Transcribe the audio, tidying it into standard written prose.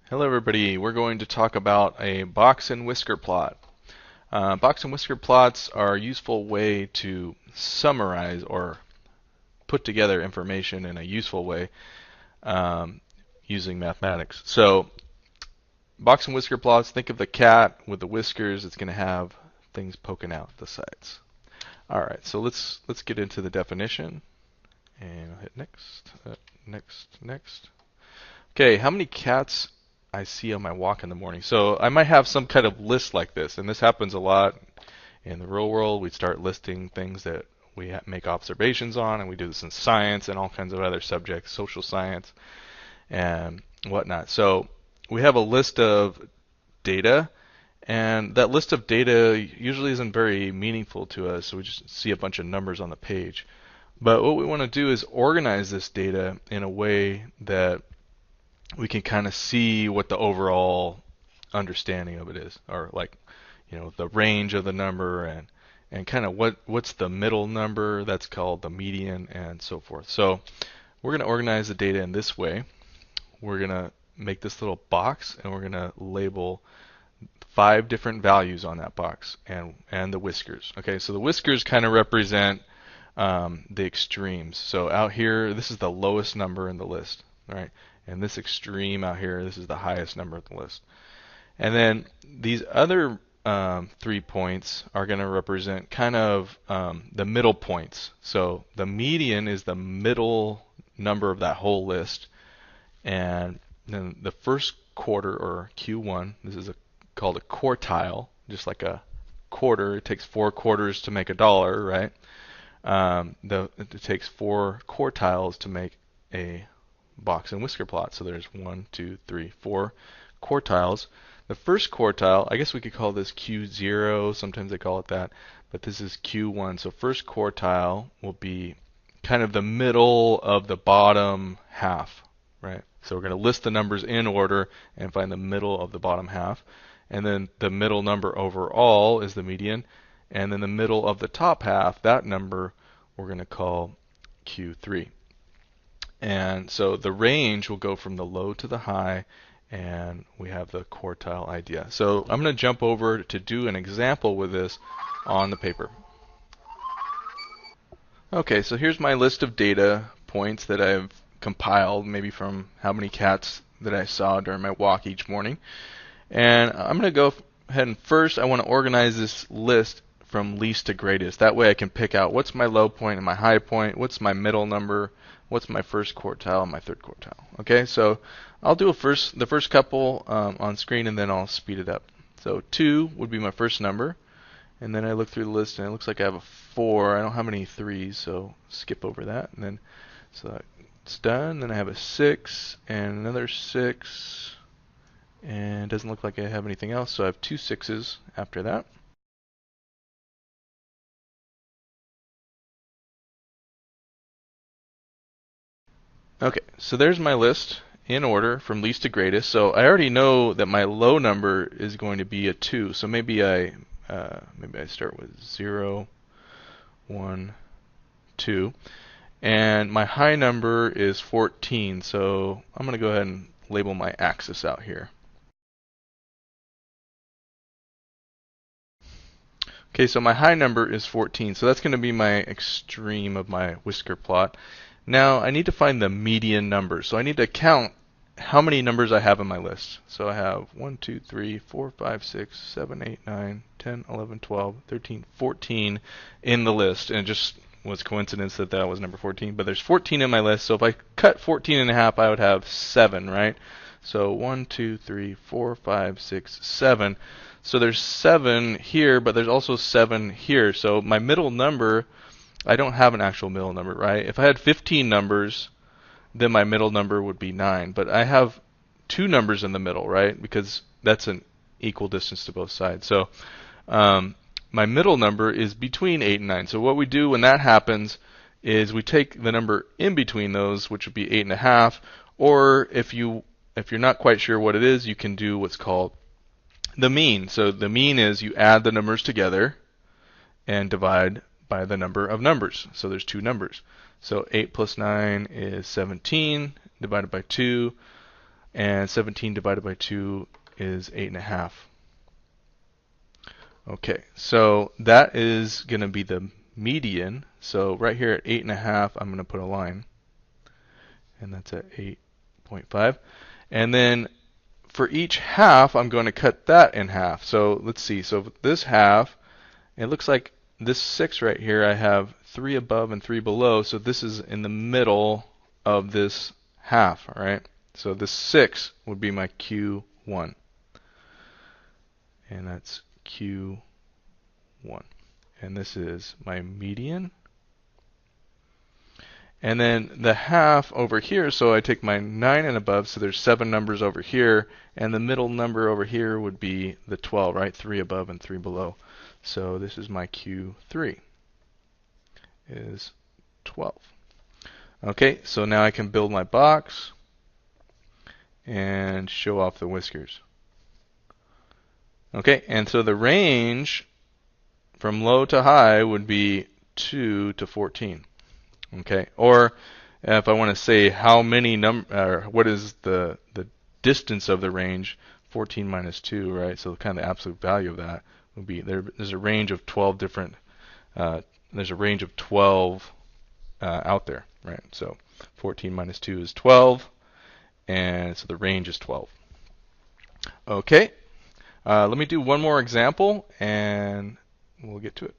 Hello everybody, we're going to talk about a box and whisker plot. Box and whisker plots are a useful way to summarize or put together information in a useful way um, using mathematics. So box and whisker plots, think of the cat with the whiskers. It's going to have things poking out the sides. Alright, so let's get into the definition and I'll hit next, next. Okay, how many cats I see on my walk in the morning? So I might have some kind of list like this, and this happens a lot in the real world. We start listing things that we make observations on, and we do this in science and all kinds of other subjects, social science and whatnot. So we have a list of data, and that list of data usually isn't very meaningful to us, so we just see a bunch of numbers on the page. But what we want to do is organize this data in a way that we can kind of see what the overall understanding of it is, or like, the range of the number and kind of what's the middle number, that's called the median, and so forth. So we're going to organize the data in this way. We're going to make this little box, and we're going to label 5 different values on that box and the whiskers. Okay, so the whiskers kind of represent the extremes. So out here, this is the lowest number in the list, right? And this extreme out here, this is the highest number of the list. And then these other 3 points are going to represent kind of the middle points. So the median is the middle number of that whole list. And then the first quarter, or Q1, this is called a quartile, just like a quarter. It takes 4 quarters to make a dollar, right? It takes 4 quartiles to make a box and whisker plot. So there's 1, 2, 3, 4 quartiles. The first quartile, I guess we could call this Q0, sometimes they call it that, but this is Q1. So first quartile will be kind of the middle of the bottom half, right? So we're going to list the numbers in order and find the middle of the bottom half. And then the middle number overall is the median. And then the middle of the top half, that number, we're going to call Q3. And so the range will go from the low to the high, and we have the quartile idea. So I'm going to jump over to do an example with this on the paper. Okay, so here's my list of data points that I've compiled, maybe from how many cats that I saw during my walk each morning. And I'm going to go ahead and first I want to organize this list from least to greatest. That way I can pick out what's my low point and my high point, what's my middle number, what's my first quartile and my third quartile. Okay, so I'll do the first couple on screen, and then I'll speed it up. So 2 would be my first number, and then I look through the list and it looks like I have a 4. I don't have any 3s, so skip over that. And then so it's done. Then I have a 6 and another 6, and it doesn't look like I have anything else, so I have 2 6s after that. Okay, so there's my list in order from least to greatest. So I already know that my low number is going to be a 2. So maybe I start with 0, 1, 2. And my high number is 14. So I'm going to go ahead and label my axis out here. Okay, so my high number is 14. So that's going to be my extreme of my whisker plot. Now I need to find the median number. So I need to count how many numbers I have in my list. So I have 1, 2, 3, 4, 5, 6, 7, 8, 9, 10, 11, 12, 13, 14 in the list. And it just was coincidence that that was number 14. But there's 14 in my list. So if I cut 14 in half, I would have 7, right? So 1, 2, 3, 4, 5, 6, 7. So there's 7 here, but there's also 7 here. So my middle number, I don't have an actual middle number, right? If I had 15 numbers, then my middle number would be 9. But I have 2 numbers in the middle, right? Because that's an equal distance to both sides. So my middle number is between 8 and 9. So what we do when that happens is we take the number in between those, which would be 8.5. Or if you're not quite sure what it is, you can do what's called the mean. So the mean is you add the numbers together and divide by the number of numbers. So there's 2 numbers. So 8 plus 9 is 17 divided by 2. And 17 divided by 2 is 8.5. Okay, so that is going to be the median. So right here at 8.5, I'm going to put a line. And that's at 8.5. And then for each half, I'm going to cut that in half. So let's see. So this half, it looks like this 6 right here, I have 3 above and 3 below. So this is in the middle of this half, all right? So this 6 would be my Q1. And that's Q1. And this is my median. And then the half over here, so I take my 9 and above, so there's 7 numbers over here, and the middle number over here would be the 12, right? 3 above and 3 below. So this is my Q3, is 12. Okay, so now I can build my box and show off the whiskers. Okay, and so the range from low to high would be 2 to 14. Okay, or if I want to say how many what is the distance of the range, 14 minus 2, right? So kind of the absolute value of that would be there's a range of 12 different there's a range of 12 out there, right? So 14 minus 2 is 12, and so the range is 12. Okay, let me do one more example and we'll get to it.